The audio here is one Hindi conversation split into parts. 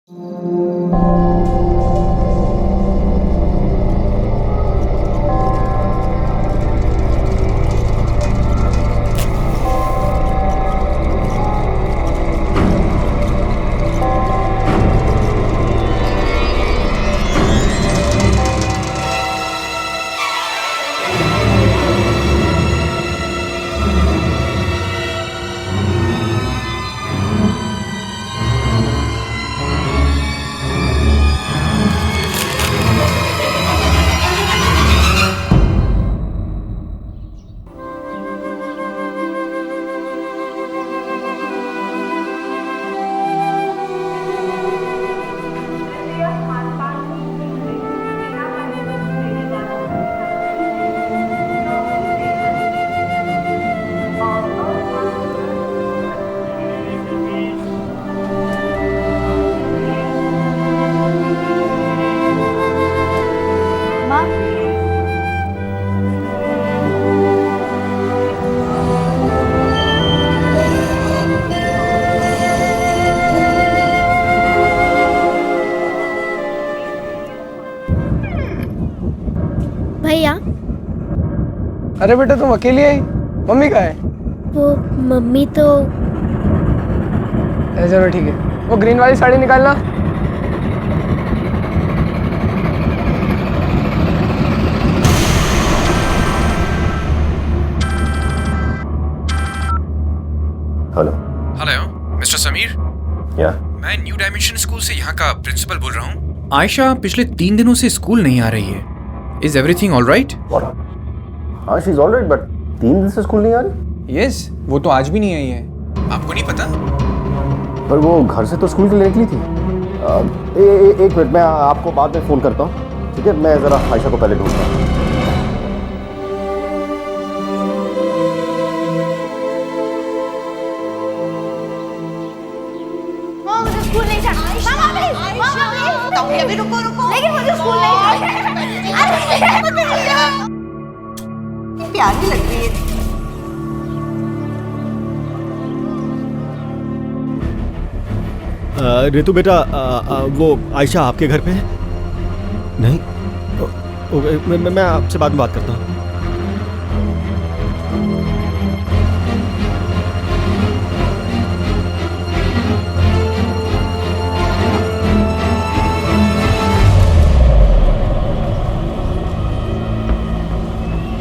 भैया, अरे बेटा तुम अकेली आई? मम्मी कहाँ है? वो मम्मी तो चलो ठीक है, वो ग्रीन वाली साड़ी निकालना। हेलो हेलो मिस्टर समीर, या मैं न्यू डायमेंशन स्कूल से यहाँ का प्रिंसिपल बोल रहा हूँ। आयशा पिछले 3 दिनों से स्कूल नहीं आ रही है। Is everything all right? हाँ she is all right, but 3 दिन से स्कूल नहीं आ रही। यस, वो तो आज भी नहीं आई है। आपको नहीं पता? पर वो घर से तो स्कूल के लिए निकली थी। एक मिनट, मैं आपको बाद में फोन करता हूँ, ठीक है? मैं जरा आयशा को पहले ढूंढता हूँ। मुझे स्कूल नहीं जाना। मामा प्लीज, मामा प्लीज। अभी रुको रुको। लेकिन मुझे स्कूल नहीं जाना। अरे प्यारी लग रही है। रितु बेटा, वो आयशा आपके घर पे है? नहीं, मैं आपसे बाद में बात करता हूँ।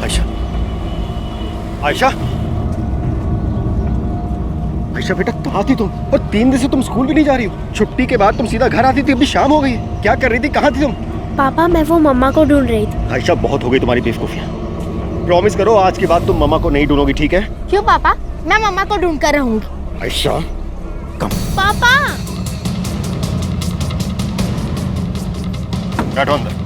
आयशा, आयशा, आयशा बेटा कहाँ थी तुम? और 3 दिन से तुम स्कूल भी नहीं जा रही हो। छुट्टी के बाद तुम सीधा घर आती थी, अभी शाम हो गई है। क्या कर रही थी, कहाँ थी तुम? पापा, मैं वो मम्मा को ढूंढ रही थी। आयशा बहुत हो गई तुम्हारी बेवकूफियां। प्रॉमिस करो आज के बाद तुम मम्मा को नहीं ढूंढोगी, ठीक है? क्यों पापा? मैं मम्मा को ढूंढ कर रहूंगी। आयशा कम। पापा बैठो अंदर।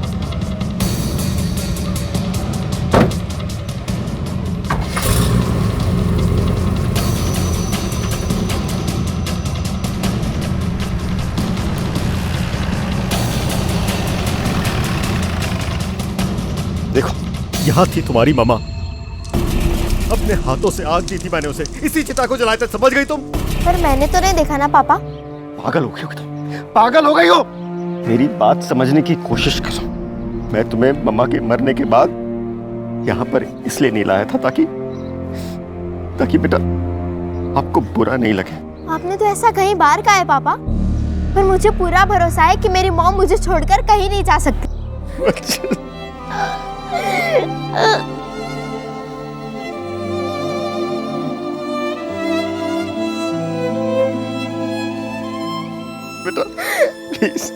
देखो, यहाँ थी तुम्हारी मम्मा। अपने हाथों से आग दी थी मैंने उसे। इसी चिता को जलाया था, समझ गई तुम? पर मैंने तो नहीं देखा ना पापा। पागल हो गई हो तुम, पागल हो गई हो। मेरी बात समझने की कोशिश करो। मैं तुम्हें मम्मा के मरने के बाद यहाँ पर इसलिए नहीं लाया था ताकि बेटा आपको बुरा नहीं लगे। आपने तो ऐसा कई बार कहा है पापा, पर मुझे पूरा भरोसा है कि मेरी मॉम मुझे छोड़कर कहीं नहीं जा सकती। बेटा प्लीज।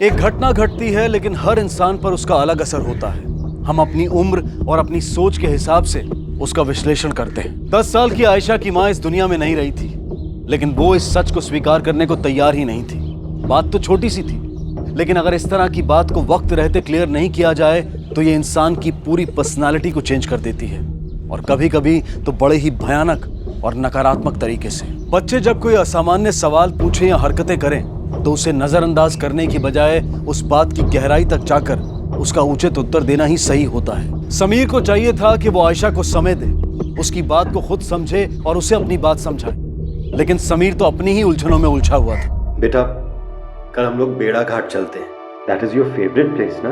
एक घटना घटती है लेकिन हर इंसान पर उसका अलग असर होता है। हम अपनी उम्र और अपनी सोच के हिसाब से उसका विश्लेषण करते हैं। 10 साल की आयशा की माँ इस दुनिया में नहीं रही थी, लेकिन वो इस सच को स्वीकार करने को तैयार ही नहीं थी। बात तो छोटी सी थी, लेकिन अगर इस तरह की बात को वक्त रहते क्लियर नहीं किया जाए तो ये इंसान की पूरी पर्सनालिटी को चेंज कर देती है, और कभी कभी तो बड़े ही भयानक और नकारात्मक तरीके से। बच्चे जब कोई असामान्य सवाल पूछें या हरकतें करें तो उसे नजरअंदाज करने की बजाय उस बात की गहराई तक जाकर उसका उचित उत्तर देना ही सही होता है। समीर को चाहिए था कि वो आयशा को समय दे, उसकी बात को खुद समझे और उसे अपनी बात समझाए, लेकिन समीर तो अपनी ही उलझनों में उलझा हुआ था। बेटा कल हम लोग बेड़ा घाट चलते हैं। That is your favourite place ना?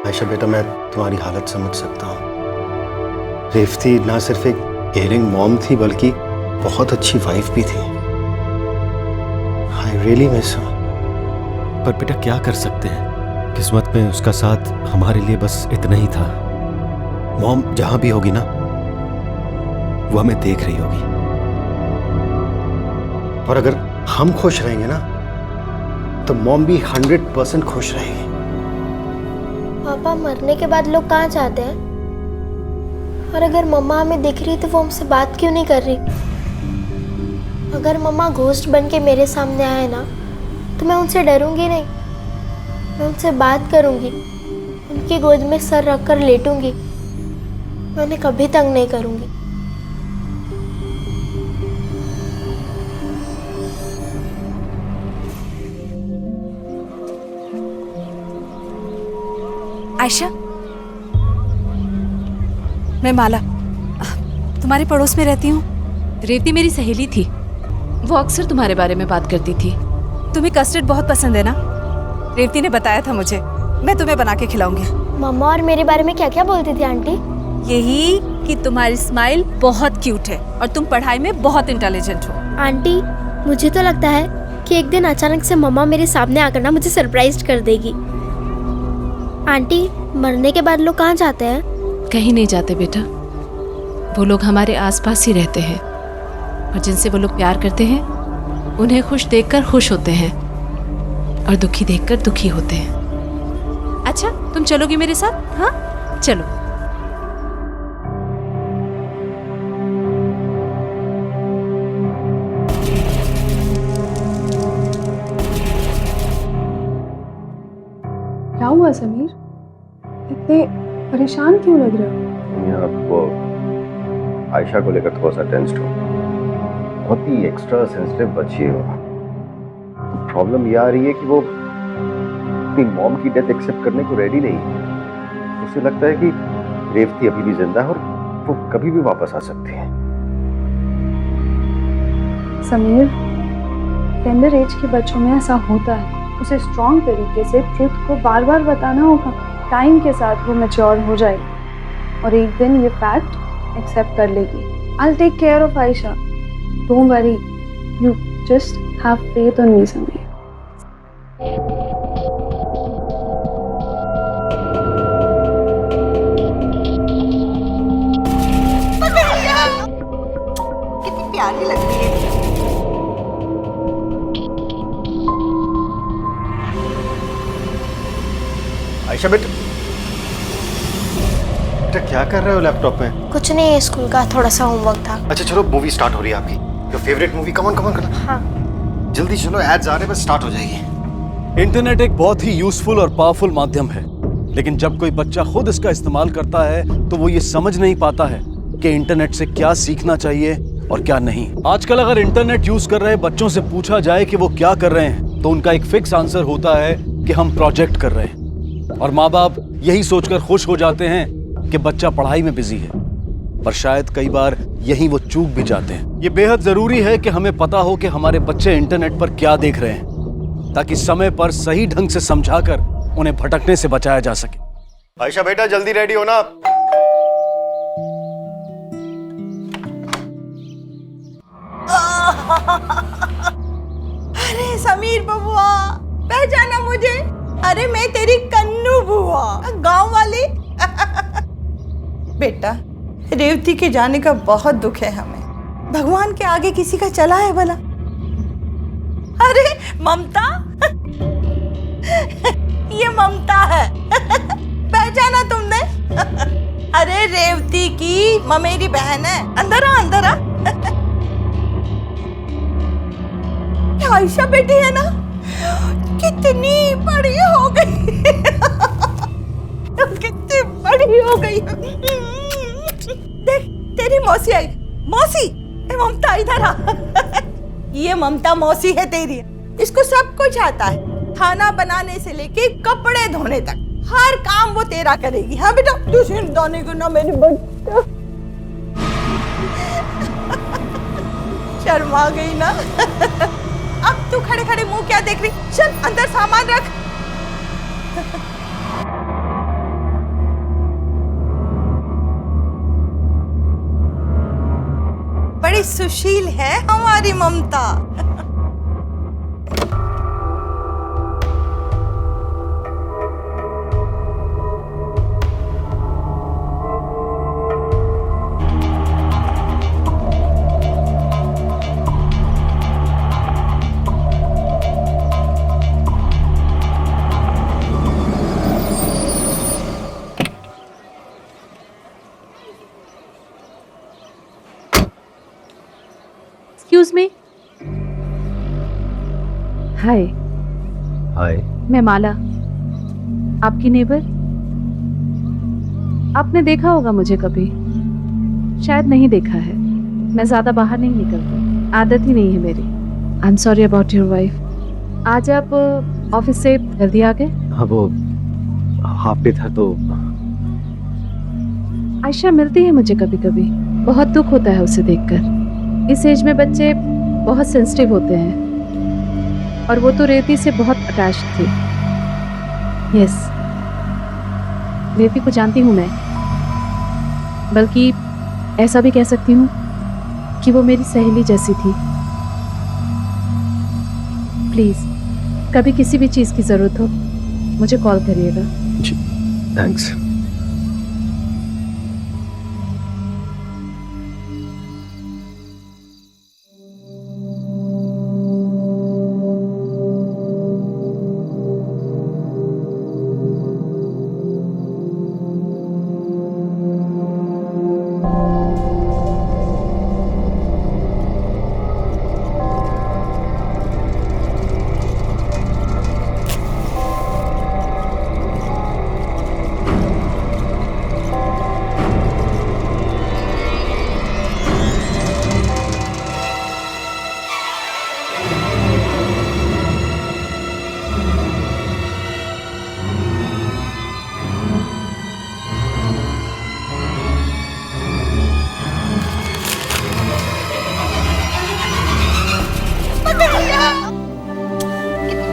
आयशा बेटा, मैं तुम्हारी हालत समझ सकता हूँ। रेवती ना सिर्फ एक केयरिंग मॉम थी बल्कि बहुत अच्छी वाइफ भी थी। I really miss her. पर बेटा क्या कर सकते हैं, किस्मत में उसका साथ हमारे लिए बस इतना ही था। मॉम जहां भी होगी ना, वो हमें देख रही होगी। और अगर हम खुश रहेंगे ना, तो मॉम भी 100% खुश रहेगी। पापा, मरने के बाद लोग कहाँ जाते हैं? और अगर मम्मा हमें दिख रही तो वो हमसे बात क्यों नहीं कर रही? अगर मम्मा घोस्ट बन के मेरे सामने आए ना, तो मैं उनसे डरूंगी नहीं, मैं उनसे बात करूंगी, उनकी गोद में सर रखकर लेटूंगी, मैं उन्हें कभी तंग नहीं करूंगी। आयशा, मैं माला, तुम्हारे पड़ोस में रहती हूँ। रेवती मेरी सहेली थी, वो अक्सर तुम्हारे बारे में बात करती थी। तुम्हें कस्टर्ड बहुत पसंद है ना? रेवती ने बताया था मुझे, मैं तुम्हें बना के खिलाऊंगी। मम्मा और मेरे बारे में क्या क्या बोलती थी आंटी? यही कि तुम्हारी स्माइल बहुत क्यूट है और तुम पढ़ाई में बहुत इंटेलिजेंट हो। आंटी, मुझे तो लगता है कि एक दिन अचानक से मम्मा मेरे सामने आकर ना मुझे सरप्राइज कर देगी। आंटी, मरने के बाद लोग कहाँ जाते हैं? कहीं नहीं जाते बेटा, वो लोग हमारे आसपास ही रहते हैं और जिनसे वो लोग प्यार करते हैं उन्हें खुश देखकर खुश होते हैं और दुखी देखकर दुखी होते हैं। अच्छा, तुम चलोगी मेरे साथ? हाँ चलो। क्या हुआ समीर, इतने परेशान क्यों लग रहे हो? आपको आयशा को लेकर थोड़ा सा टेंस्ड हो, बहुत ही एक्स्ट्रा सेंसिटिव बच्ची है वो। प्रॉब्लम ये आ रही है कि वो अपनी मॉम की डेथ एक्सेप्ट करने को रेडी नहीं है। उसे लगता है कि रेवती अभी भी जिंदा है और वो कभी भी वापस आ सकती है। समीर, टेंडर एज के बच्चों में ऐसा होता है। उसे स्ट्रॉन्ग तरीके से ट्रुथ को बार बार बताना होगा। टाइम के साथ वो मैच्योर हो जाएगी और एक दिन ये फैक्ट एक्सेप्ट कर लेगी। I'll take care of Aisha. Don't worry. You just have faith on me, Samir. कितनी प्यारी लगती है। आयशा बेटा क्या कर रहे हो लैपटॉप में? कुछ नहीं, स्कूल का थोड़ा सा होमवर्क था। अच्छा चलो, मूवी स्टार्ट हो रही है आपकी, your favourite movie. Come on करना। हाँ। जल्दी चलो, एड्स आ रहे हैं, बस स्टार्ट हो जाएगी। इंटरनेट एक बहुत ही यूजफुल और पावरफुल माध्यम है, लेकिन जब कोई बच्चा खुद इसका इस्तेमाल करता है तो वो ये समझ नहीं पाता है कि इंटरनेट से क्या सीखना चाहिए और क्या नहीं। आजकल अगर इंटरनेट यूज कर रहे बच्चों से पूछा जाए कि वो क्या कर रहे हैं तो उनका एक फिक्स आंसर होता है कि हम प्रोजेक्ट कर रहे हैं, और माँ बाप यही सोचकर खुश हो जाते हैं कि बच्चा पढ़ाई में बिजी है, पर शायद कई बार यही वो चूक भी जाते हैं। ये बेहद जरूरी है कि हमें पता हो कि हमारे बच्चे इंटरनेट पर क्या देख रहे हैं, ताकि समय पर सही ढंग से समझाकर उन्हें भटकने से बचाया जा सके। आयशा बेटा जल्दी रेडी हो ना। अरे समीर बबुआ, पहचाना मुझे? अरे मैं तेरी कन्नू बुआ, गांव वाली। बेटा, रेवती के जाने का बहुत दुख है हमें। भगवान के आगे किसी का चला है भला? अरे ममता, ये ममता है। पहचाना तुमने? अरे रेवती की ममेरी बहन है। अंदर आ, अंदर आ। आयशा बेटी है ना, कितनी बड़ी हो गई। कितनी बड़ी हो गई। देख, तेरी मौसी आई। मौसी, ममता इधर आ। ये ममता मौसी है तेरी। इसको सब कुछ आता है, खाना बनाने से लेके कपड़े धोने तक हर काम वो तेरा करेगी। हाँ बेटा, तू सिर्फ धोने को ना मेरी बच्चा। शर्मा गई ना? अब तू खड़े खड़े मुंह क्या देख रही? चल अंदर सामान रख। बड़ी सुशील है हमारी ममता। Excuse me. हाय। हाय। मैं माला, आपकी नेबर। आपने देखा होगा मुझे कभी, शायद नहीं देखा है। मैं ज्यादा बाहर नहीं निकलती, आदत ही नहीं है मेरी। I am sorry about your wife. आज आप ऑफिस से जल्दी आ गए? हाँ, वो हाफ डे था तो। आयशा मिलती है मुझे कभी कभी, बहुत दुख होता है उसे देखकर। इस एज में बच्चे बहुत सेंसिटिव होते हैं, और वो तो रेती से बहुत अटैच्ड थी। यस, रेती को जानती हूँ मैं, बल्कि ऐसा भी कह सकती हूँ कि वो मेरी सहेली जैसी थी। प्लीज कभी किसी भी चीज़ की ज़रूरत हो मुझे कॉल करिएगा। जी, थैंक्स।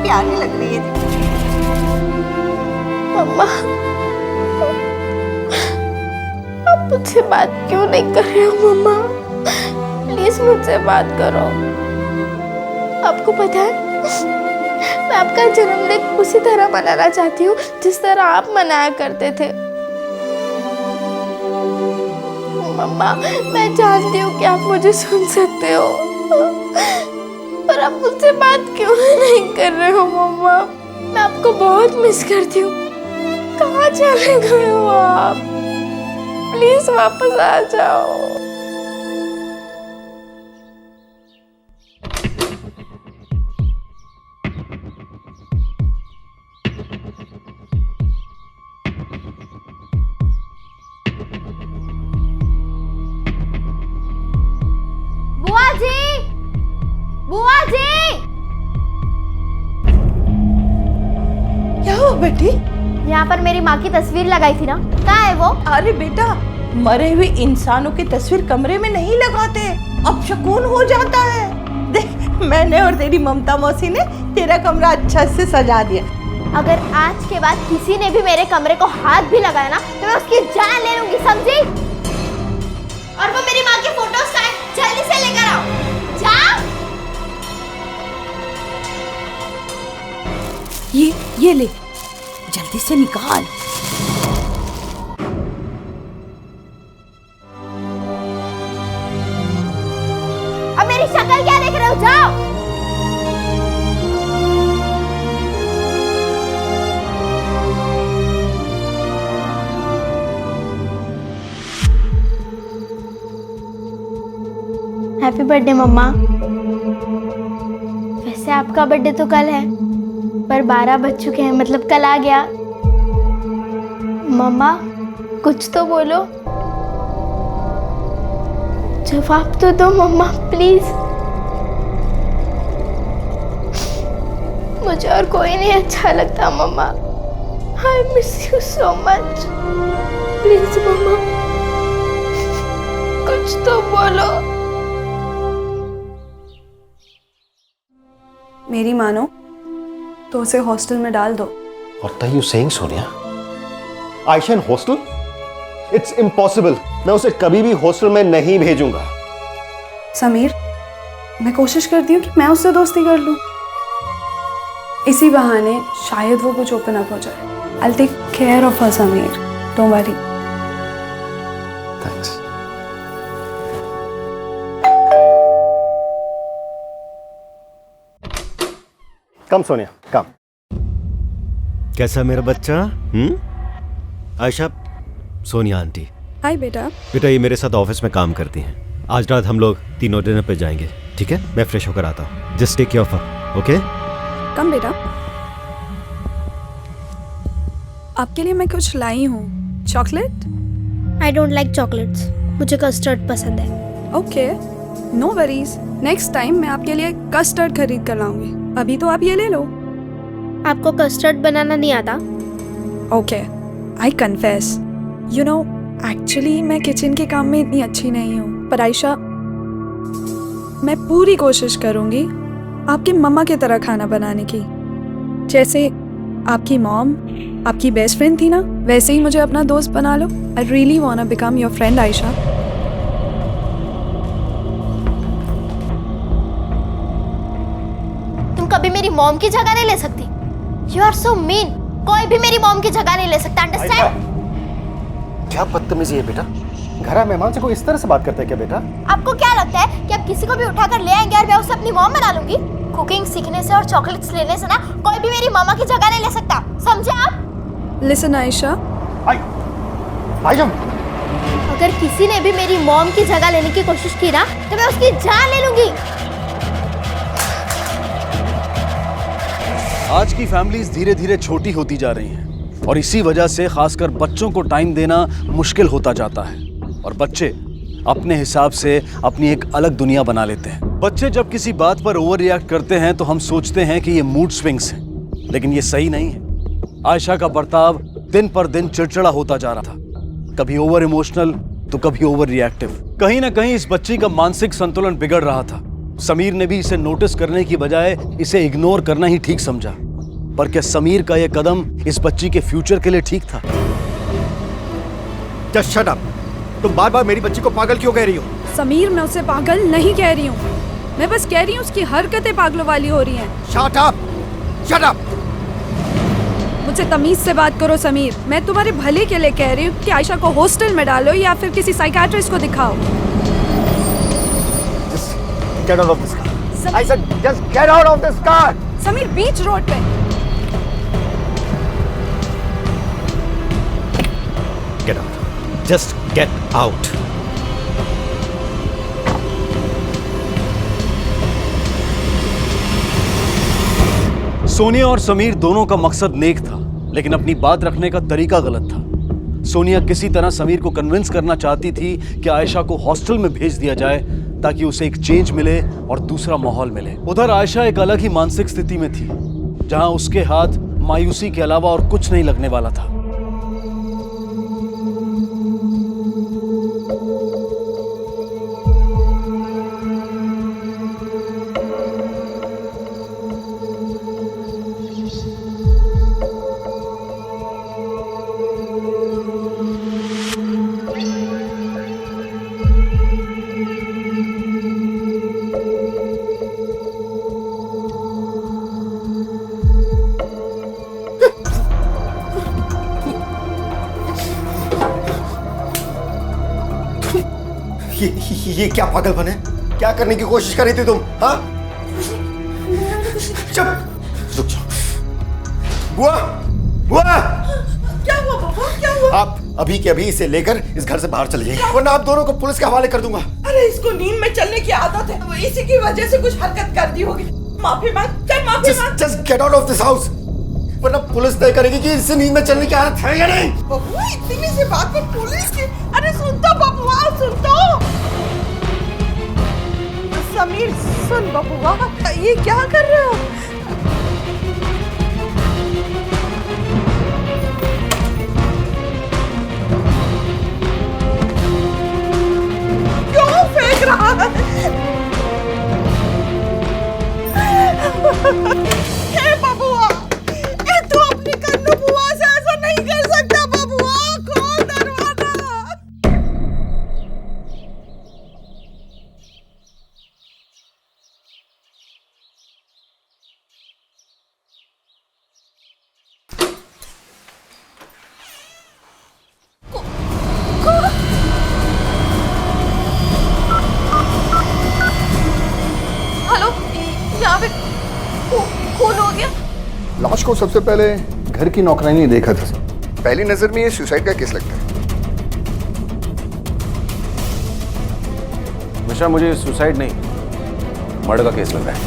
प्यारी लग रही है। मम्मा, आप मुझसे बात क्यों नहीं कर रहे हो? मम्मा प्लीज मुझसे बात करो। आपको पता है मैं आपका जन्मदिन उसी तरह मनाना चाहती हूँ जिस तरह आप मनाया करते थे। मम्मा मैं जानती हूँ कि आप मुझे सुन सकते हो, पर आप मुझसे बात क्यों नहीं कर रहे हो? मम्मा मैं आपको बहुत मिस करती हूँ। कहाँ चले गए हो आप? प्लीज वापस आ जाओ। बुआ जी, बुआ जी। क्या हुआ बेटी? यहाँ पर मेरी माँ की तस्वीर लगाई थी ना, कहाँ है वो? अरे बेटा, मरे हुए इंसानों की तस्वीर कमरे में नहीं लगाते, अपशकुन हो जाता है। देख, मैंने और तेरी ममता मौसी ने तेरा कमरा अच्छा से सजा दिया। अगर आज के बाद किसी ने भी मेरे कमरे को हाथ भी लगाया ना तो मैं उसकी जान ले लूंगी, समझी? और वो मेरी माँ की फोटोज का है, जल्दी से लेकर आओ। जाओ। ये ले, जल्दी से निकाल। अब मेरी शक्ल क्या देख रहे हो? जाओ। हैप्पी बर्थडे मम्मा। वैसे आपका बर्थडे तो कल है, पर 12 बज चुके हैं, मतलब कल आ गया। मम्मा कुछ तो बोलो, जवाब तो दो मम्मा प्लीज। मुझे और कोई नहीं अच्छा लगता मम्मा। I miss you so much. Please मम्मा कुछ तो बोलो। बोलो। मेरी मानो तो उसे हॉस्टल में डाल दो। What are you saying, Sonia? Ayesha in hostel? It's impossible. मैं उसे कभी भी हॉस्टल में नहीं भेजूंगा। समीर, मैं कोशिश करती हूँ कि मैं उससे दोस्ती कर लूँ। इसी बहाने शायद वो कुछ ओपन अप हो जाए। I'll take care of her, Sameer. Don't worry. Thanks. कम सोनिया, कम। कैसा मेरा बच्चा? आयशा, सोनिया आंटी। हाय बेटा। बेटा ये मेरे साथ ऑफिस में काम करती हैं। आज रात हम लोग तीनों डिनर पे जाएंगे, ठीक है? मैं फ्रेश होकर आता हूँ। Just take care of her, okay? Come बेटा। आपके लिए मैं कुछ लाई हूँ। Chocolate? I don't like chocolates, मुझे कस्टर्ड पसंद है। Okay, no worries. Next time मैं आपके लिए कस्टर्ड खरीद कर लाऊंगी। अभी तो आप ये ले लो। आपको कस्टर्ड बनाना नहीं आता? Okay, I confess, you know, actually मैं किचन के काम में इतनी अच्छी नहीं हूँ। पर आयशा, मैं पूरी कोशिश करूँगी आपकी मम्मा की तरह खाना बनाने की। जैसे आपकी मॉम आपकी बेस्ट फ्रेंड थी ना, वैसे ही मुझे अपना दोस्त बना लो। I really want to become your friend Ayesha. तुम कभी मेरी मॉम की जगह नहीं ले सकती। You are so mean. कोई भी मेरी मॉम की जगह नहीं ले सकता, अंडरस्टैंड? क्या बदतमीजी है बेटा? घर मेहमान से कोई इस तरह से बात करता है क्या बेटा? आपको क्या लगता है कि आप किसी को भी उठाकर ले आएंगे और मैं उसे अपनी मॉम बना लूंगी? कुकिंग सीखने से और चॉकलेट्स लेने से ना कोई भी मेरी मामा की जगह नहीं ले सकता, समझे आप? लिसन आयशा, अगर किसी ने भी मेरी मॉम की जगह लेने की कोशिश की ना तो मैं उसकी जान ले लूंगी। आज की फैमिलीज धीरे धीरे छोटी होती जा रही हैं और इसी वजह से खासकर बच्चों को टाइम देना मुश्किल होता जाता है और बच्चे अपने हिसाब से अपनी एक अलग दुनिया बना लेते हैं। बच्चे जब किसी बात पर ओवर रिएक्ट करते हैं तो हम सोचते हैं कि ये मूड स्विंग्स हैं, लेकिन ये सही नहीं है। आयशा का बर्ताव दिन पर दिन चिड़चिड़ा होता जा रहा था, कभी ओवर इमोशनल तो कभी ओवर रिएक्टिव। कहीं ना कहीं इस बच्ची का मानसिक संतुलन बिगड़ रहा था। समीर ने भी इसे नोटिस करने की बजाय इसे इग्नोर करना ही ठीक समझा। पर क्या समीर का यह कदम इस बच्ची के फ्यूचर के लिए ठीक था? Just shut up. तुम बार बार मेरी बच्ची को पागल क्यों कह रही हो? समीर, मैं उसे पागल नहीं कह रही हूँ। मैं बस कह रही हूँ उसकी हरकतें पागलों वाली हो रही हैं। Shut up, shut up. मुझसे तमीज से बात करो समीर। मैं तुम्हारे भले के लिए कह रही हूँ कि आयशा को हॉस्टल में डालो या फिर किसी साइकियाट्रिस्ट को दिखाओ। Get out of this car. I said just get out of this car. Sameer, beach road पे। Get out. Just get out. Sonia और समीर दोनों का मकसद नेक था, लेकिन अपनी बात रखने का तरीका गलत था। सोनिया किसी तरह समीर को कन्विंस करना चाहती थी कि आयशा को हॉस्टल में भेज दिया जाए ताकि उसे एक चेंज मिले और दूसरा माहौल मिले। उधर आयशा एक अलग ही मानसिक स्थिति में थी, जहां उसके हाथ मायूसी के अलावा और कुछ नहीं लगने वाला था। ये क्या पागलपन है? क्या करने की कोशिश कर रही थी तुम? हाँ? चुप, रुक जाओ। बुआ, बुआ! क्या हुआ बाबा, क्या हुआ? आप अभी के अभी इसे लेकर इस घर से बाहर चले जाइए, वरना आप दोनों को पुलिस के हवाले कर दूंगा। अरे इसको नींद में चलने की आदत है, वो इसी की वजह से कुछ हरकत कर दी होगी। माफी मांग, चल माफी मांग। Just get out of this house, वरना पुलिस तय करेगी कि इसे नींद में चलने की आदत है या नहीं। बबुआ, इतनी सी बात पर पुलिस की? अरे सुन तो बबुआ, सुन तो। समीर सुन बबुआ, ये क्या कर रहे हो? क्यों फेंक लाश को सबसे पहले घर की नौकरानी ने देखा था सर। पहली नजर में ये सुसाइड का केस लगता है। मिश्रा, मुझे सुसाइड नहीं, मर्डर का केस लग रहा है।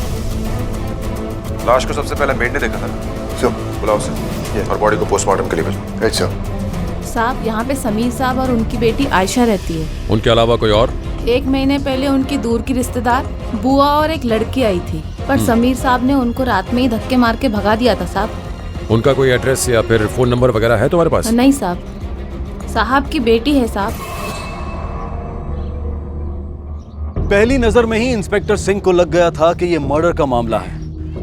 लाश को सबसे पहले मेड ने देखा था। सर बुलाओ उसे और बॉडी को पोस्टमार्टम के लिए भेजो। Right sir. साहब, यहाँ पे समीर साहब और उनकी बेटी आयशा रहती है। उनके अलावा कोई और? 1 महीने पहले उनकी दूर की रिश्तेदार बुआ और एक लड़की आई थी, पर समीर साहब ने उनको रात में ही धक्के मार के भगा दिया था साहब। उनका कोई एड्रेस या फिर फोन नंबर वगैरह है तुम्हारे पास? नहीं साहब, साहब की बेटी है साहब। पहली नजर में ही इंस्पेक्टर सिंह को लग गया था कि ये मर्डर का मामला है,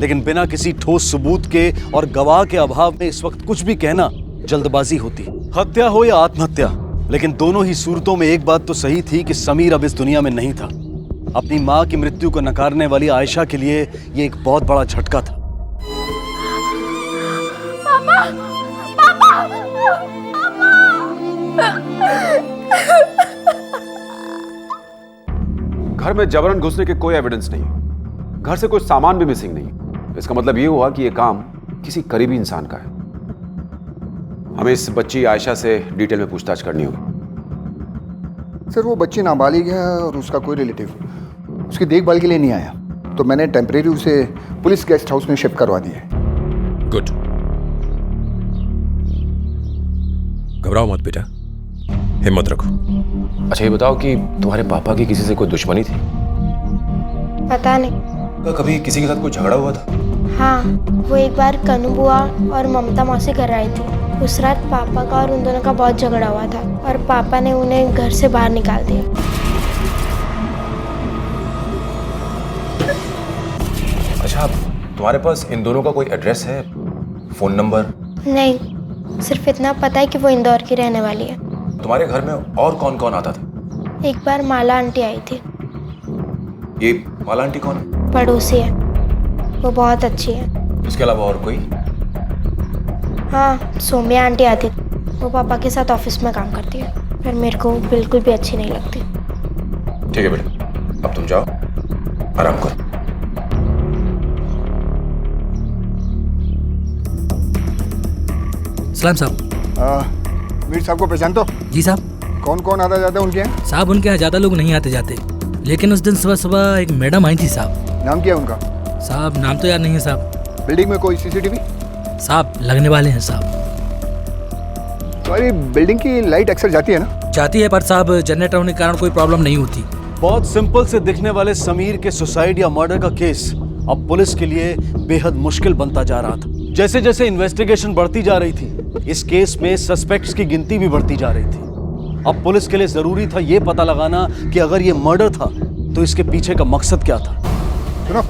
लेकिन बिना किसी ठोस सबूत के और गवाह के अभाव में इस वक्त कुछ भी कहना जल्दबाजी होती। हत्या हो या आत्महत्या, लेकिन दोनों ही सूरतों में एक बात तो सही थी कि समीर अब इस दुनिया में नहीं था। अपनी मां की मृत्यु को नकारने वाली आयशा के लिए ये एक बहुत बड़ा झटका था। पापा, पापा, घर में जबरन घुसने के कोई एविडेंस नहीं, घर से कोई सामान भी मिसिंग नहीं। इसका मतलब ये हुआ कि ये काम किसी करीबी इंसान का है। हमें इस बच्ची आयशा से डिटेल में पूछताछ करनी होगी। सर वो बच्ची नाबालिग है और उसका कोई रिलेटिव उसकी देखभाल के लिए नहीं आया, तो मैंने टेम्परेरी उसे पुलिस गेस्ट हाउस में शिफ्ट करवा दिया है। गुड। घबराओ मत बेटा, हिम्मत रखो। अच्छा ये बताओ कि तुम्हारे पापा की किसी से कोई दुश्मनी थी? पता नहीं। कभी किसी के साथ कोई झगड़ा हुआ था? हाँ, वो एक बार कनू बुआ और ममता मौसी कर रही थी। उस रात पापा का और उन दोनों का बहुत झगड़ा हुआ था और पापा ने उन्हें घर से बाहर निकाल दिया। अच्छा, तुम्हारे पास इन दोनों का कोई एड्रेस है, फोन नंबर? नहीं, सिर्फ इतना पता है कि वो इंदौर की रहने वाली है। तुम्हारे घर में और कौन कौन आता था? एक बार माला आंटी आई थी। ये माला आंटी कौन है? पड़ोसी है, वो बहुत अच्छी है। इसके अलावा और कोई? हाँ, सोम्या आंटी आती थी, वो पापा के साथ ऑफिस में काम करती है, पर मेरे को बिल्कुल भी अच्छी नहीं लगती। ठीक है बेटा, अब तुम जाओ, आराम करो। सलाम साहब। मीर साहब को पहचान तो? जी साहब। कौन कौन आता जाता है उनके यहाँ? साहब उनके यहाँ ज़्यादा लोग नहीं आते जाते, लेकिन उस दिन सुबह सुबह एक मैडम आई थी साहब। नाम क्या है उनका? साहब नाम तो याद नहीं है साहब। बिल्डिंग में कोई सीसीटीवी? साहब लगने वाले हैं साहब। तुम्हारी बिल्डिंग की लाइट अक्सर जाती है ना? जाती है, पर साहब जनरेटर होने के कारण कोई प्रॉब्लम नहीं होती। बहुत सिंपल से दिखने वाले समीर के सुसाइड या मर्डर का केस अब पुलिस के लिए बेहद मुश्किल बनता जा रहा था। जैसे जैसे इन्वेस्टिगेशन बढ़ती जा रही थी, इस केस में सस्पेक्ट्स की गिनती भी बढ़ती जा रही थी। अब पुलिस के लिए जरूरी था ये पता लगाना कि अगर ये मर्डर था तो इसके पीछे का मकसद क्या था। सुनो,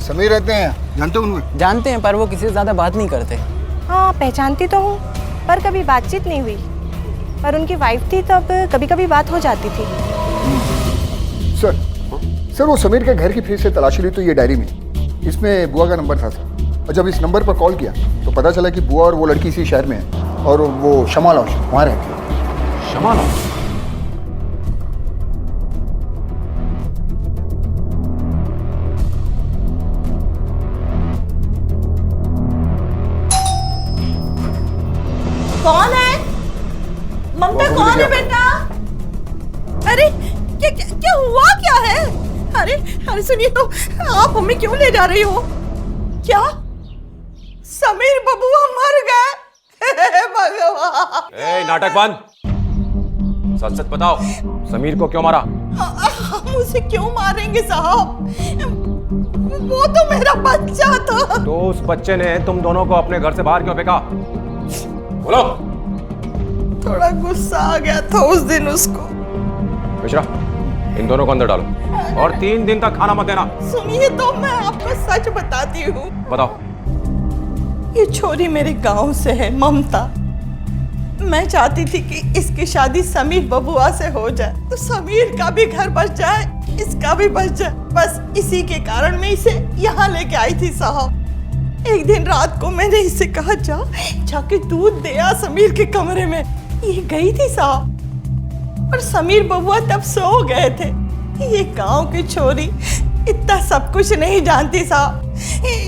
समीर रहते हैं, जानते हो उनको? जानते हैं, पर वो किसी से ज्यादा बात नहीं करते। हाँ, पहचानती तो हूँ, पर कभी बातचीत नहीं हुई। पर उनकी वाइफ थी, तब कभी कभी बात हो जाती थी। सर वो समीर के घर की फिर से तलाशी ली तो ये डायरी मिली, इसमें बुआ का नंबर था सर। और जब इस नंबर पर कॉल किया तो पता चला कि बुआ और वो लड़की इसी शहर में है और वो शमाल हाउस वहाँ रहती है। शमाल हाउस? कौन है? ममता कौन है बेटा? अरे क्या हुआ क्या है? अरे सुनिए तो, आप हमें क्यों ले जा रही हो? क्या समीर बबुआ मर गए? भगवान! ए, नाटक बंद। सच सच बताओ, समीर को क्यों मारा? हम उसे क्यों मारेंगे साहब? वो तो मेरा बच्चा था। तो उस बच्चे ने तुम दोनों को अपने घर से बाहर क्यों फेंका? बोलो। थोड़ा गुस्सा आ गया था उस दिन उसको। मिश्रा, इन दोनों को अंदर डालो और 3 दिन तक खाना मत देना। सुनिए तो, मैं आपको सच बताती हूँ। बताओ। ये छोरी मेरे गांव से है, ममता। मैं चाहती थी कि इसकी शादी समीर बबुआ से हो जाए, तो समीर का भी घर बच जाए, इसका भी बच जाए। बस इसी के कारण मैं इसे यहाँ लेके आई थी साहब। एक दिन रात को मैंने इसे कहा, जाके दूध दे आ समीर के कमरे में। ये गई थी साहब, और समीर बबुआ तब सो गए थे। ये गांव की छोरी इतना सब कुछ नहीं जानती साहब।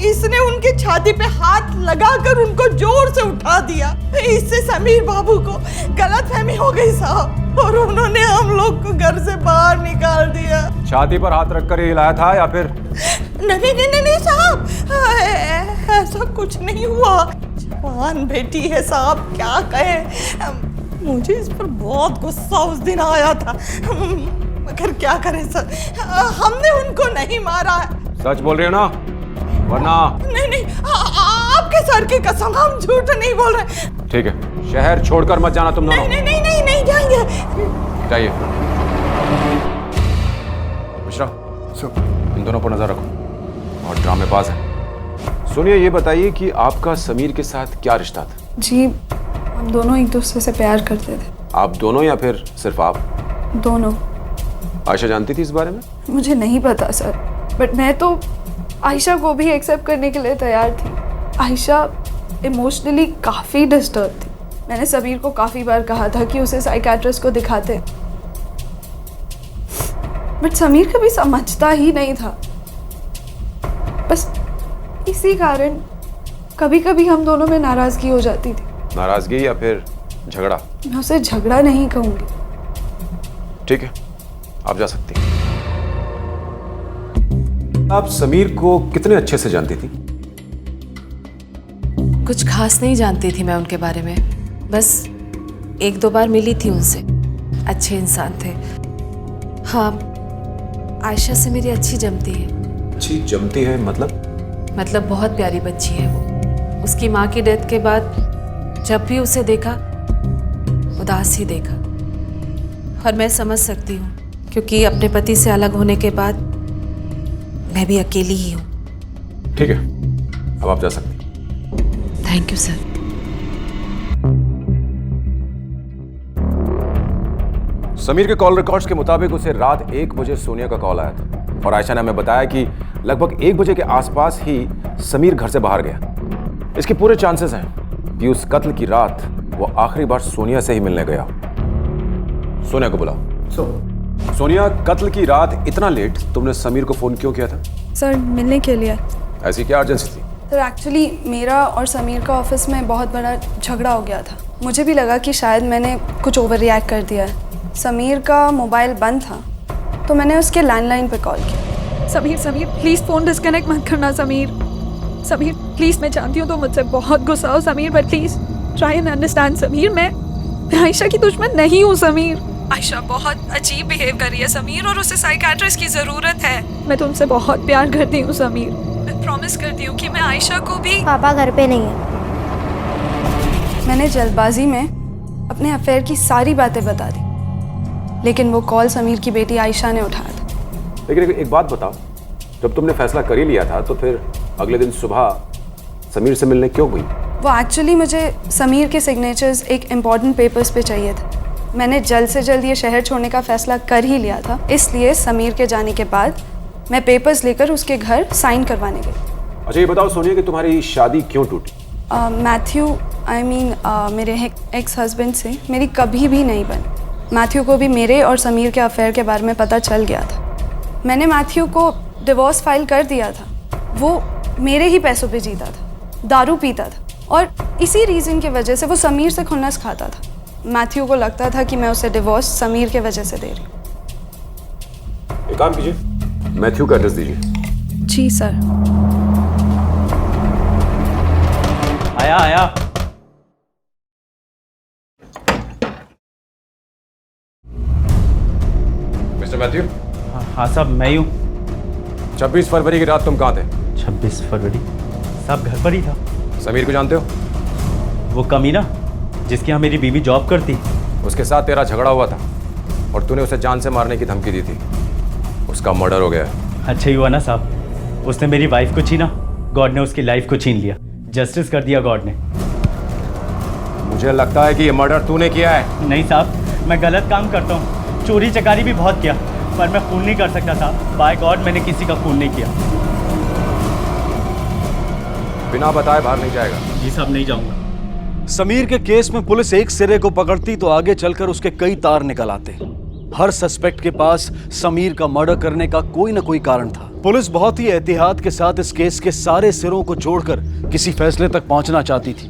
इसने उनकी छाती पे हाथ लगाकर उनको जोर से उठा दिया। इससे समीर बाबू को गलतफहमी हो गई साहब, और उन्होंने हम लोग को घर से बाहर निकाल दिया। छाती पर हाथ रखकर ही हिलाया था या फिर? नहीं साहब, ऐसा कुछ नहीं हुआ। जवान बेटी है साहब, क्या कहे। मुझे इस पर बहुत गुस्सा उस दिन आया था, मगर क्या करें सर, हमने उनको नहीं मारा। सच बोल रहे हो ना, वरना? नहीं, आपके सर की कसम, हम झूठ नहीं बोल रहे। ठीक है, शहर छोड़कर मत जाना तुम दोनों। नहीं जाएंगे। जाइए। मिश्रा, इन दोनों पर नजर रखो और ड्रामेबाज है। सोनिया, ये बताइए कि आपका समीर के साथ क्या रिश्ता था? जी, हम दोनों एक दूसरे से प्यार करते थे। आप दोनों या फिर सिर्फ आप? दोनों। आयशा जानती थी इस बारे में? मुझे नहीं पता सर, बट मैं तो आयशा को भी एक्सेप्ट करने के लिए तैयार थी। आयशा इमोशनली काफ़ी डिस्टर्ब थी। मैंने समीर को काफ़ी बार कहा था कि उसे साइकियाट्रिस्ट को दिखाते, बट समीर कभी समझता ही नहीं था। बस इसी कारण कभी कभी हम दोनों में नाराज़गी हो जाती थी। नाराज़गी या फिर झगड़ा? मैं उसे झगड़ा नहीं कहूँगी। ठीक है, आप जा सकती हैं। आप समीर को कितने अच्छे से जानती थी? कुछ खास नहीं जानती थी मैं उनके बारे में, बस एक दो बार मिली थी उनसे। अच्छे इंसान थे। हाँ, आयशा से मेरी अच्छी जमती है। अच्छी जमती है मतलब? मतलब बहुत प्यारी बच्ची है वो। उसकी माँ की डेथ के बाद जब भी उसे देखा उदास ही देखा, और मैं समझ सकती हूँ क्योंकि अपने पति से अलग होने के बाद मैं भी अकेली ही हूँ। ठीक है, अब आप जा सकती। Thank you sir. समीर के कॉल रिकॉर्ड्स के मुताबिक उसे रात 1 बजे सोनिया का कॉल आया था और आयशा ने हमें बताया कि लगभग 1 बजे के आसपास ही समीर घर से बाहर गया। इसके पूरे चांसेस हैं कि उस कत्ल की रात वो आखिरी बार सोनिया से ही मिलने गया। सोनिया को बुलाओ। सोनिया, कत्ल की रात इतना लेट तुमने समीर को फोन क्यों किया था? सर, मिलने के लिए। ऐसी क्या अर्जेंसी थी? सर, एक्चुअली मेरा और समीर का ऑफिस में बहुत बड़ा झगड़ा हो गया था। मुझे भी लगा कि शायद मैंने कुछ ओवर रिएक्ट कर दिया है। समीर का मोबाइल बंद था तो मैंने उसके लैंडलाइन पे कॉल किया। समीर प्लीज़ फ़ोन डिस्कनेक्ट मत करना। समीर प्लीज़, मैं जानती हूँ तो मुझसे बहुत गुस्सा हो Sameer, but please try and understand Sameer. मैं आयशा की दुश्मन नहीं हूँ समीर। आयशा बहुत अजीब बिहेव कर रही है समीर, और उसे साइकियाट्रिस्ट की ज़रूरत है। मैं तुमसे बहुत प्यार करती हूँ समीर। मैं प्रॉमिस करती हूँ कि मैं आयशा को भी। पापा घर पे नहीं है। मैंने जल्दबाजी में अपने अफेयर की सारी बातें बता दी, लेकिन वो कॉल समीर की बेटी आयशा ने उठाया था। लेकिन एक बात बताओ, जब तुमने फैसला कर ही लिया था तो फिर अगले दिन सुबह समीर से मिलने क्यों गई? वो एक्चुअली मुझे समीर के सिग्नेचर्स एक इम्पॉर्टेंट पेपर्स पे चाहिए थे। मैंने जल्द से जल्द ये शहर छोड़ने का फैसला कर ही लिया था, इसलिए समीर के जाने के बाद मैं पेपर्स लेकर उसके घर साइन करवाने गई। अच्छा, ये बताओ सोनिया कि तुम्हारी शादी क्यों टूटी? मैथ्यू, मेरे एक्स हस्बैंड से मेरी कभी भी नहीं बनी। मैथ्यू को भी मेरे और समीर के अफेयर के बारे में पता चल गया था। मैंने मैथ्यू को डिवोर्स फाइल कर दिया था। वो मेरे ही पैसों पे जीता था, दारू पीता था, और इसी रीज़न की वजह से वो समीर से खुन्नस खाता था। मैथ्यू को लगता था कि मैं उसे डिवोर्स समीर के वजह से दे रही हूँ। एक काम कीजिए, मैथ्यू का एड्रेस दीजिए। जी सर। आया। Mister Matthew. हाँ साहब, मैं ही हूँ। 26 फरवरी की रात तुम कहाँ थे? 26 फरवरी साहब घर पर ही था। समीर को जानते हो? वो कमीना जिसके यहाँ मेरी बीवी जॉब करती, उसके साथ तेरा झगड़ा हुआ था और तूने उसे जान से मारने की धमकी दी थी। उसका मर्डर हो गया है। अच्छा ही हुआ ना साहब, उसने मेरी वाइफ को छीना, गॉड ने उसकी लाइफ को छीन लिया। जस्टिस कर दिया गॉड ने। मुझे लगता है कि ये मर्डर तूने किया है। नहीं साहब, मैं गलत काम करता हूँ, चोरी चकारी भी बहुत किया, पर मैं खून नहीं कर सकता साहब। बाय गॉड मैंने किसी का खून नहीं किया। बिना बताए बाहर नहीं जाएगा। जी साहब, नहीं जाऊंगा। समीर के केस में पुलिस एक सिरे को पकड़ती तो आगे चलकर उसके कई तार निकल आते। हर सस्पेक्ट के पास समीर का मर्डर करने का कोई ना कोई कारण था। पुलिस बहुत ही एहतियात के साथ इस केस के सारे सिरों को जोड़कर किसी फैसले तक पहुंचना चाहती थी,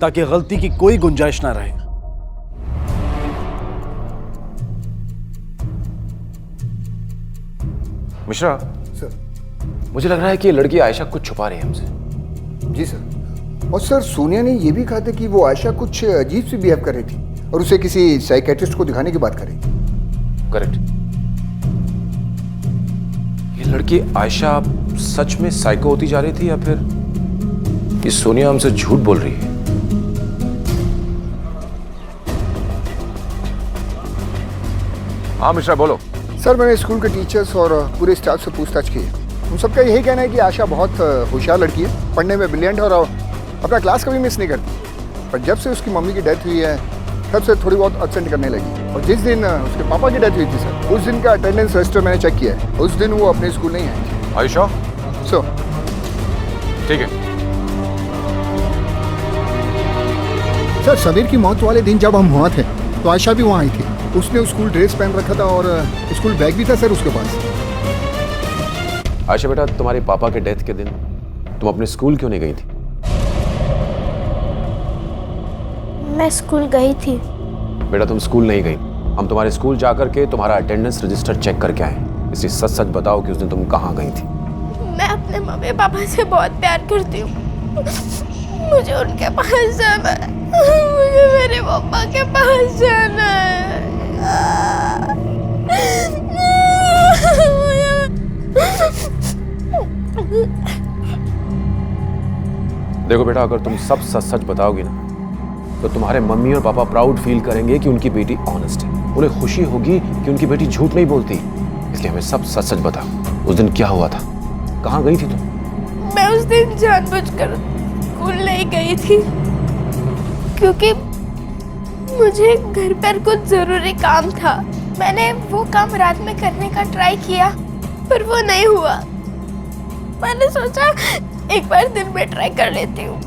ताकि गलती की कोई गुंजाइश ना रहे। मिश्रा सर, मुझे लग रहा है कि ये लड़की आयशा कुछ छुपा रही है हमसे। जी सर। और सर, सोनिया ने यह भी कहा था कि वो आयशा कुछ अजीब सी बिहेव कर रही थी और उसे किसी साइकेट्रिस्ट को दिखाने की बात कर रही थी। करेक्ट। ये लड़की आयशा सच में साइको होती जा रही थी या फिर ये सोनिया हमसे झूठ बोल रही है? हाँ मिश्रा बोलो। सर, मैंने स्कूल के टीचर्स और पूरे स्टाफ से पूछताछ की है। उन सबका यही कहना है कि आयशा बहुत होशियार लड़की है, पढ़ने में ब्रिलियंट और अपना क्लास कभी मिस नहीं करती। पर जब से उसकी मम्मी की डेथ हुई है तब से थोड़ी बहुत एब्सेंट करने लगी। और जिस दिन उसके पापा की डेथ हुई थी सर, उस दिन का अटेंडेंस रजिस्टर मैंने चेक किया है, उस दिन वो अपने स्कूल नहीं आई थी। आयशा? सो ठीक है सर, समीर की मौत वाले दिन जब हम वहाँ थे तो आयशा भी वहाँ आई थी। उसने स्कूल ड्रेस पहन रखा था और स्कूल बैग भी था सर उसके पास। आयशा बेटा, तुम्हारे पापा के डेथ के दिन तुम अपने स्कूल क्यों नहीं गई थी? मैं स्कूल गई थी। बेटा तुम स्कूल नहीं गई। हम तुम्हारे स्कूल जाकर के तुम्हारा अटेंडेंस रजिस्टर चेक करके आए, इसलिए सच सच बताओ कि उस दिन तुम कहाँ गई थी? मैं अपने मम्मी पापा से बहुत प्यार करती हूँ। मुझे उनके पास जाना है। मुझे मेरे पापा के पास जाना है। देखो बेटा, अगर तुम सब सच सच बताओगी ना तो तुम्हारे मम्मी और पापा प्राउड फील करेंगे कि उनकी बेटी ऑनेस्ट है। उन्हें खुशी होगी कि उनकी बेटी झूठ नहीं बोलती। इसलिए हमें सब सच सच बताओ, उस दिन क्या हुआ था? कहाँ गई थी तुम? मैं उस दिन जानबूझकर स्कूल नहीं गई थी क्योंकि मुझे घर पर कुछ जरूरी काम था। मैंने वो काम रात में करने का ट्राई किया पर वो नहीं हुआ। मैंने सोचा एक बार दिन में ट्राई कर लेती हूँ,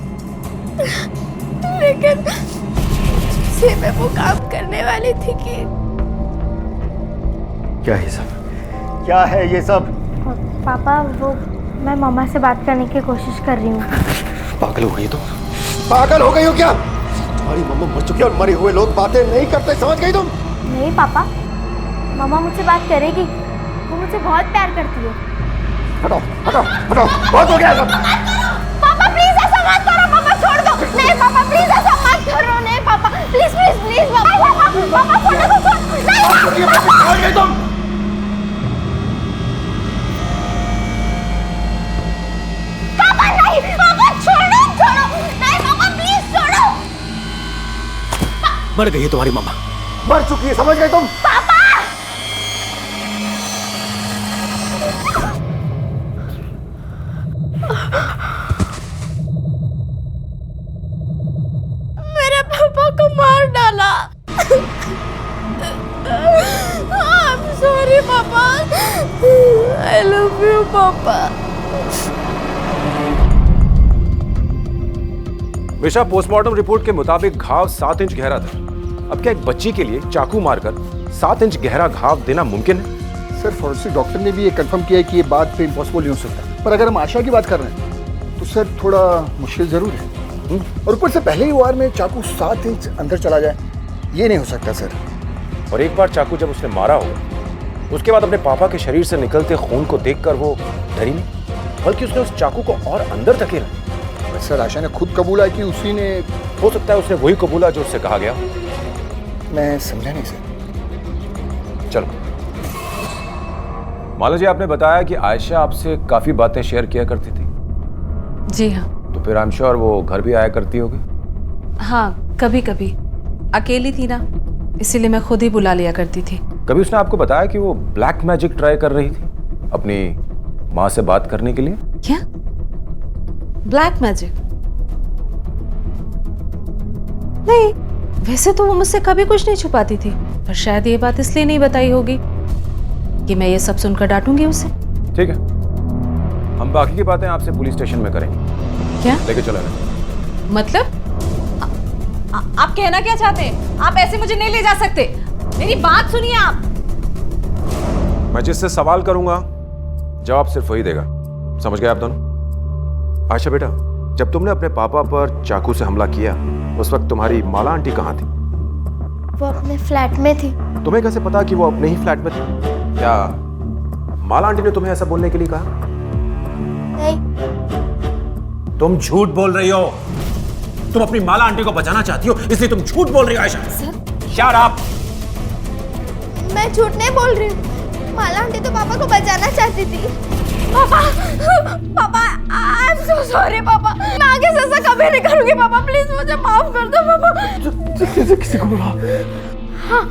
लेकिन से मैं वो काम करने वाली थी कि क्या है सब? क्या है ये सब? पापा, वो मैं मम्मा से बात करने की कोशिश कर रही हूँ। पागल हो गई तुम? पागल हो गई हो क्या? तुम्हारी मम्मा मर चुकी है और मरे हुए लोग बातें नहीं करते, समझ गई तुम? नहीं पापा, मम्मा मुझसे बात करेगी। वो मुझसे बहुत प्यार करती है। हटाओ हटाओ हटाओ, बहुत हो गया सब। पापा प्लीज ऐसा मत करो। पापा छोड़ दो। नहीं पापा प्लीज ऐसा मत करो। नहीं पापा प्लीज प्लीज प्लीज पापा छोड़ दो। समझ गई तुम? पापा नहीं, पापा छोड़ो छोड़ो। नहीं पापा प्लीज छोड़ो। मर गई है तुम्हारी मम्मा, मर चुकी है, समझ गई तुम? पापा मेरे पापा को मार डाला। I'm sorry पापा। I love you पापा। मिश्रा, पोस्टमार्टम रिपोर्ट के मुताबिक घाव 7 इंच गहरा था। अब क्या एक बच्ची के लिए चाकू मारकर 7 इंच गहरा घाव देना मुमकिन है? सर, फॉरेंसिक डॉक्टर ने भी ये कंफर्म किया है कि ये बात पे इम्पॉसिबल नहीं हो सकता। पर अगर हम आशा की बात कर रहे हैं तो सर थोड़ा मुश्किल जरूर है। और ऊपर से पहले ही वार में चाकू 7 इंच अंदर चला जाए, ये नहीं हो सकता सर। और एक बार चाकू जब उसने मारा होगा, उसके बाद अपने पापा के शरीर से निकलते खून को देखकर वो डरी नहीं, बल्कि उसने उस चाकू को और अंदर धकेला। सर, आशा ने खुद कबूला कि उसी ने। हो सकता है उसने वही कबूला जो उससे कहा गया। मैं समझा नहीं सर। चलो, माला जी, आपने बताया कि आयशा आपसे काफी बातें शेयर किया करती थी। जी हाँ। तो फिर आई एम श्योर वो घर भी आया करती होगी। हाँ, कभी कभी। अकेली थी ना, इसीलिए मैं खुद ही बुला लिया करती थी। कभी उसने आपको बताया कि वो ब्लैक मैजिक ट्राई कर रही थी अपनी माँ से बात करने के लिए? क्या ब्लैक मैजिक? नहीं, वैसे तो वो मुझसे कभी कुछ नहीं छुपाती थी, पर शायद ये बात इसलिए नहीं बताई होगी कि मैं ये सब सुनकर डांटूंगी उसे। ठीक है, हम बाकी की बातें आपसे पुलिस स्टेशन में करेंगे। क्या लेके चलो ना। मतलब? आप कहना क्या चाहते हैं? आप ऐसे मुझे नहीं ले जा सकते। मेरी बात सुनिए आप। मैं जिससे सवाल करूंगा जवाब सिर्फ वही देगा, समझ गए आप दोनों? आयशा बेटा, जब तुमने अपने पापा पर चाकू से हमला किया उस वक्त तुम्हारी माला आंटी कहाँ थी? वो अपने फ्लैट में थी। तुम्हें कैसे पता कि वो अपने ही फ्लैट में थी? क्या माला आंटी ने तुम्हें ऐसा बोलने के लिए कहा? नहीं। तुम झूठ बोल रही हो। तुम अपनी माला आंटी को बचाना चाहती हो इसलिए तुम झूठ बोल रही हो आयशा। Shut up. मैं झूठ नहीं बोल रही हूँ। माला आंटी तो पापा को बचाना चाहती थी। पापा, पापा, आई एम सो सॉरी पापा। मैं आगे से ऐसा कभी नहीं करूंगी पापा, प्लीज मुझे माफ कर दो पापा। किसी को बुला। हाँ।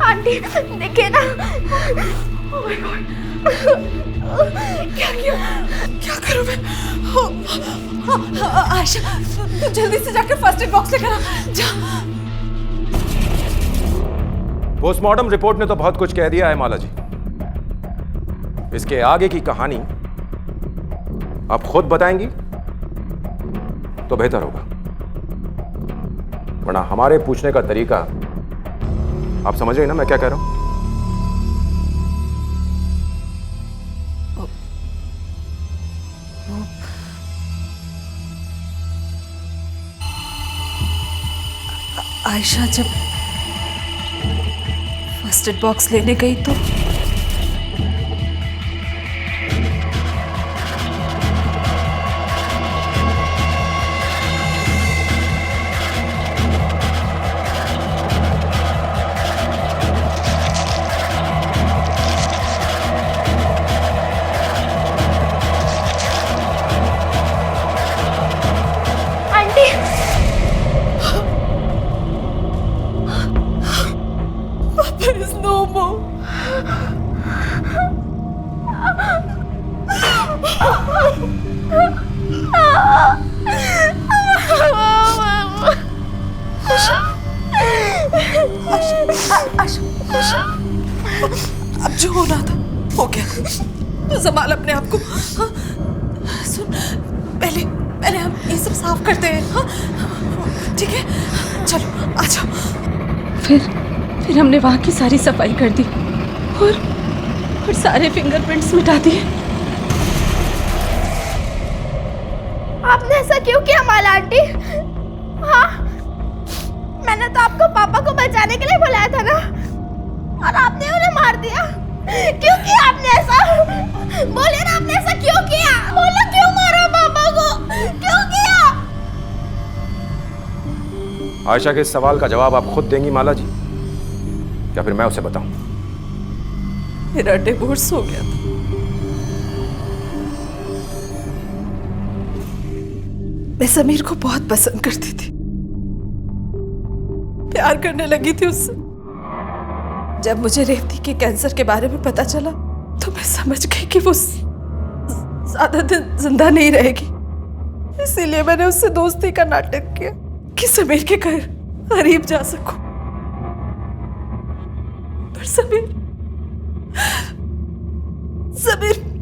आंटी देखिए ना। Oh my God. क्या किया? क्या करूं मैं? आयशा, तू जल्दी से जाकर फर्स्ट एड बॉक्स लेकर आ जा। पोस्टमार्टम रिपोर्ट ने तो बहुत कुछ कह दिया है माला जी। इसके आगे की कहानी आप खुद बताएंगी तो बेहतर होगा, वरना हमारे पूछने का तरीका आप समझ रहे हैं ना मैं क्या कह रहा हूं? आयशा जब फर्स्ट एड बॉक्स लेने गई तो अब जो होना था हो गया। तो संभाल अपने आप को। हाँ? सुन, पहले हम ये सब साफ करते हैं। हाँ? ठीक है, चलो आ जाओ। फिर हमने वहाँ की सारी सफाई कर दी और सारे फिंगरप्रिंट्स मिटा दिए। आपने ऐसा क्यों किया माला आंटी? हाँ, मैंने तो आपको पापा को बचाने के लिए बुलाया था ना, और आपने उन्हें मार दिया। क्यों किया आपने ऐसा? बोलिए ना, आपने ऐसा क्यों किया? बोलो, क्यों मारा पापा को? क्यों किया? आयशा के इस सवाल का जवाब आप खुद देंगी माला जी, या फिर मैं उसे बताऊं? मेरा डिवोर्स हो गया था। मैं समीर को बहुत पसंद करती थी, प्यार करने लगी थी उससे। जब मुझे रेवती के कैंसर के बारे में पता चला तो मैं समझ गई कि वो ज्यादा दिन जिंदा नहीं रहेगी। इसीलिए मैंने उससे दोस्ती का नाटक किया कि समीर के घर करीब जा सकूं। पर समीर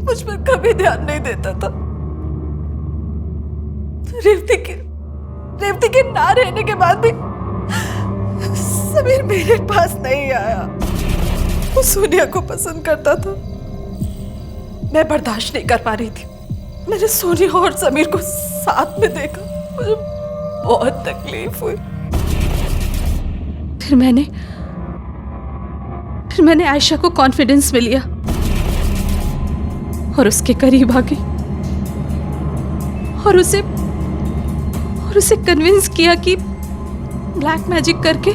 मुझ पर कभी ध्यान नहीं देता था। रेवती के ना रहने के बाद भी समीर मेरे पास नहीं आया। वो सोनिया को पसंद करता था, मैं बर्दाश्त नहीं कर पा रही थी। मैंने सोनिया और समीर को साथ में देखा, मुझे बहुत तकलीफ हुई। फिर मैंने आयशा को कॉन्फिडेंस में लिया और उसके करीब आ गई और उसे कन्विंस किया कि ब्लैक मैजिक करके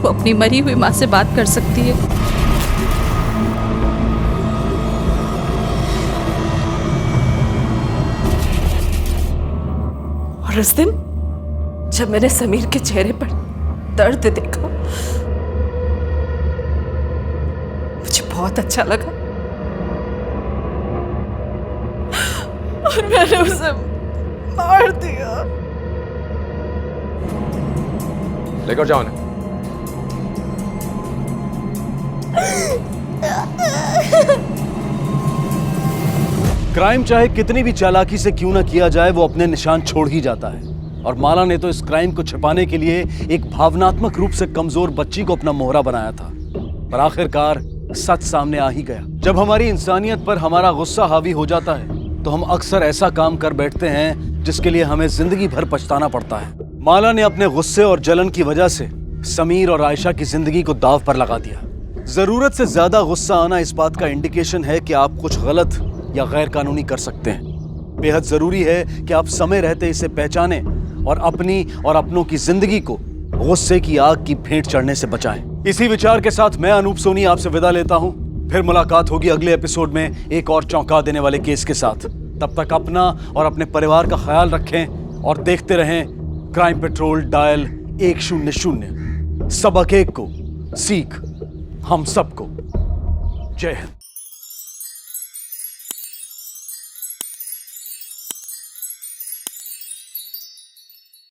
वो अपनी मरी हुई माँ से बात कर सकती है। और उस दिन जब मैंने समीर के चेहरे पर दर्द देखा, मुझे बहुत अच्छा लगा और मैंने उसे मार दिया। लेकर जाओ ना। क्राइम चाहे कितनी भी चालाकी से क्यों ना किया जाए, वो अपने निशान छोड़ ही जाता है। और माला ने तो इस क्राइम को छिपाने के लिए एक भावनात्मक रूप से कमजोर बच्ची को अपना मोहरा बनाया था। पर आखिरकार सच सामने आ ही गया। जब हमारी इंसानियत पर हमारा गुस्सा हावी हो जाता है तो हम अक्सर ऐसा काम कर बैठते हैं जिसके लिए हमें जिंदगी भर पछताना पड़ता है। माला ने अपने गुस्से और जलन की वजह से समीर और आयशा की जिंदगी को दांव पर लगा दिया। जरूरत से ज्यादा गुस्सा आना इस बात का इंडिकेशन है कि आप कुछ गलत या गैर कानूनी कर सकते हैं। बेहद जरूरी है कि आप समय रहते इसे पहचानें और अपनी और अपनों की जिंदगी को गुस्से की आग की भेंट चढ़ने से बचाएं। इसी विचार के साथ मैं अनूप सोनी आपसे विदा लेता हूं। फिर मुलाकात होगी अगले एपिसोड में एक और चौंका देने वाले केस के साथ। तब तक अपना और अपने परिवार का ख्याल रखें और देखते रहें क्राइम पेट्रोल डायल 100। सबक एक को सीख हम सबको। जय हिंद।